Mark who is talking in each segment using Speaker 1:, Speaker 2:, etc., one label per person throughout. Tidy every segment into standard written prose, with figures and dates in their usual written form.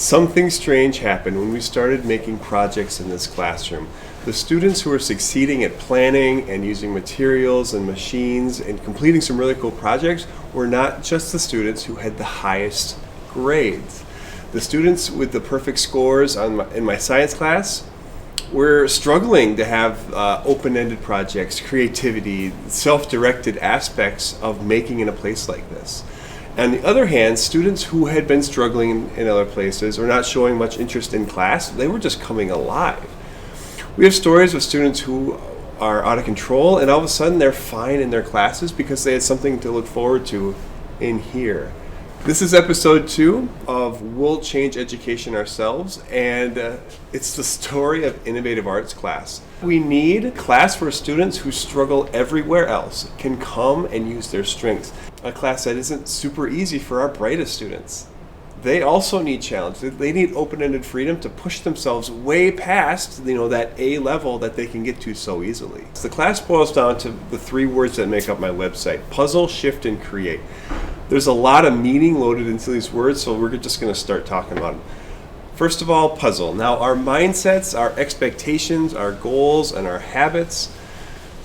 Speaker 1: Something strange happened when we started making projects in this classroom. The students who were succeeding at planning and using materials and machines and completing some really cool projects were not just the students who had the highest grades. The students with the perfect scores in my science class were struggling to have open-ended projects, creativity, self-directed aspects of making in a place like this. On the other hand, students who had been struggling in other places or not showing much interest in class, they were just coming alive. We have stories of students who are out of control and all of a sudden they're fine in their classes because they had something to look forward to in here. This is episode 2 of We'll Change Education Ourselves, and it's the story of innovative arts class. We need a class where students who struggle everywhere else can come and use their strengths. A class that isn't super easy for our brightest students. They also need challenge. They need open-ended freedom to push themselves way past, that A level that they can get to so easily. So the class boils down to the 3 words that make up my website: puzzle, shift, and create. There's a lot of meaning loaded into these words, so we're just going to start talking about them. First of all, puzzle. Now, our mindsets, our expectations, our goals, and our habits,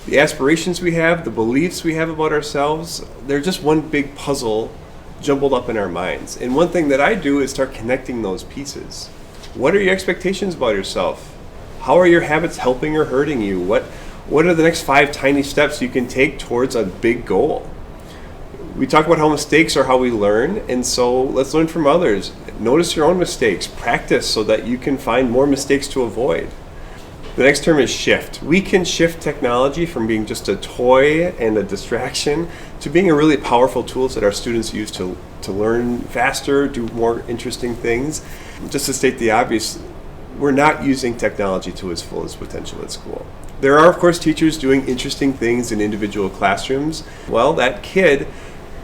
Speaker 1: the aspirations we have, the beliefs we have about ourselves, they're just one big puzzle jumbled up in our minds. And one thing that I do is start connecting those pieces. What are your expectations about yourself? How are your habits helping or hurting you? What are the next 5 tiny steps you can take towards a big goal? We talk about how mistakes are how we learn, and so let's learn from others. Notice your own mistakes. Practice so that you can find more mistakes to avoid. The next term is shift. We can shift technology from being just a toy and a distraction to being a really powerful tool that our students use to learn faster, do more interesting things. Just to state the obvious, we're not using technology to its fullest potential at school. There are, of course, teachers doing interesting things in individual classrooms. Well, that kid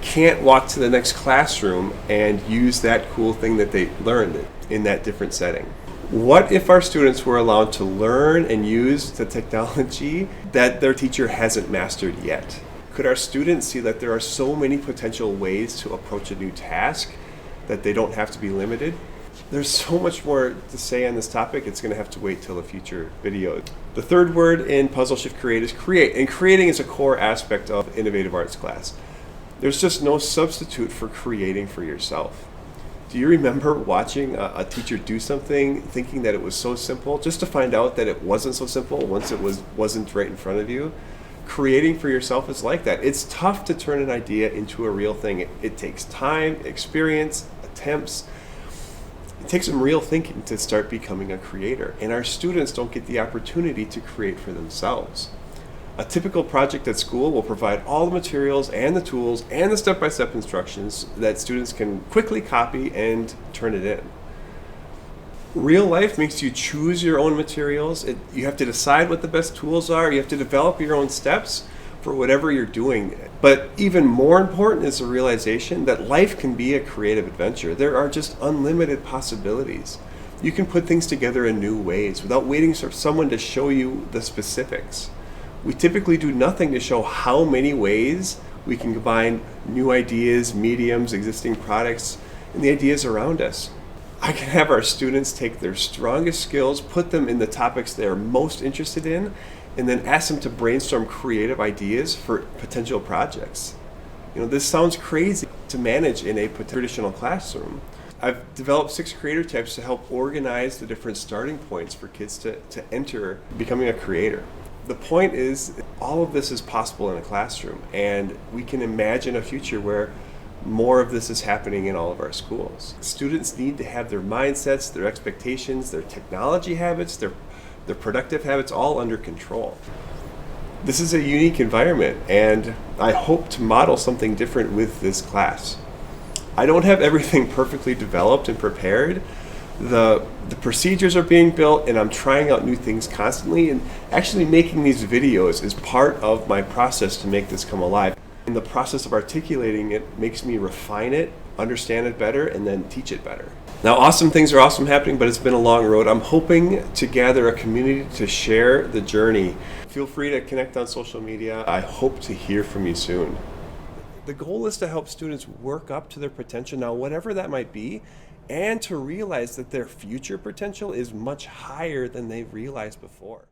Speaker 1: can't walk to the next classroom and use that cool thing that they learned in that different setting. What if our students were allowed to learn and use the technology that their teacher hasn't mastered yet? Could our students see that there are so many potential ways to approach a new task that they don't have to be limited? There's so much more to say on this topic. It's going to have to wait till a future video. The 3rd word in Puzzle Shift Create is create, and creating is a core aspect of innovative arts class. There's just no substitute for creating for yourself. Do you remember watching a teacher do something, thinking that it was so simple, just to find out that it wasn't so simple once it wasn't right in front of you? Creating for yourself is like that. It's tough to turn an idea into a real thing. It takes time, experience, attempts. It takes some real thinking to start becoming a creator, and our students don't get the opportunity to create for themselves. A typical project at school will provide all the materials and the tools and the step-by-step instructions that students can quickly copy and turn it in. Real life makes you choose your own materials. You have to decide what the best tools are. You have to develop your own steps for whatever you're doing. But even more important is the realization that life can be a creative adventure. There are just unlimited possibilities. You can put things together in new ways without waiting for someone to show you the specifics. We typically do nothing to show how many ways we can combine new ideas, mediums, existing products, and the ideas around us. I can have our students take their strongest skills, put them in the topics they're most interested in, and then ask them to brainstorm creative ideas for potential projects. This sounds crazy to manage in a traditional classroom. I've developed 6 creator types to help organize the different starting points for kids to enter becoming a creator. The point is, all of this is possible in a classroom, and we can imagine a future where more of this is happening in all of our schools. Students need to have their mindsets, their expectations, their technology habits, their productive habits all under control. This is a unique environment, and I hope to model something different with this class. I don't have everything perfectly developed and prepared. The procedures are being built, and I'm trying out new things constantly, and actually making these videos is part of my process to make this come alive. In the process of articulating it makes me refine it, understand it better, and then teach it better. Now, awesome things are awesome happening, but it's been a long road. I'm hoping to gather a community to share the journey. Feel free to connect on social media. I hope to hear from you soon. The goal is to help students work up to their potential. Now, whatever that might be, and to realize that their future potential is much higher than they've realized before.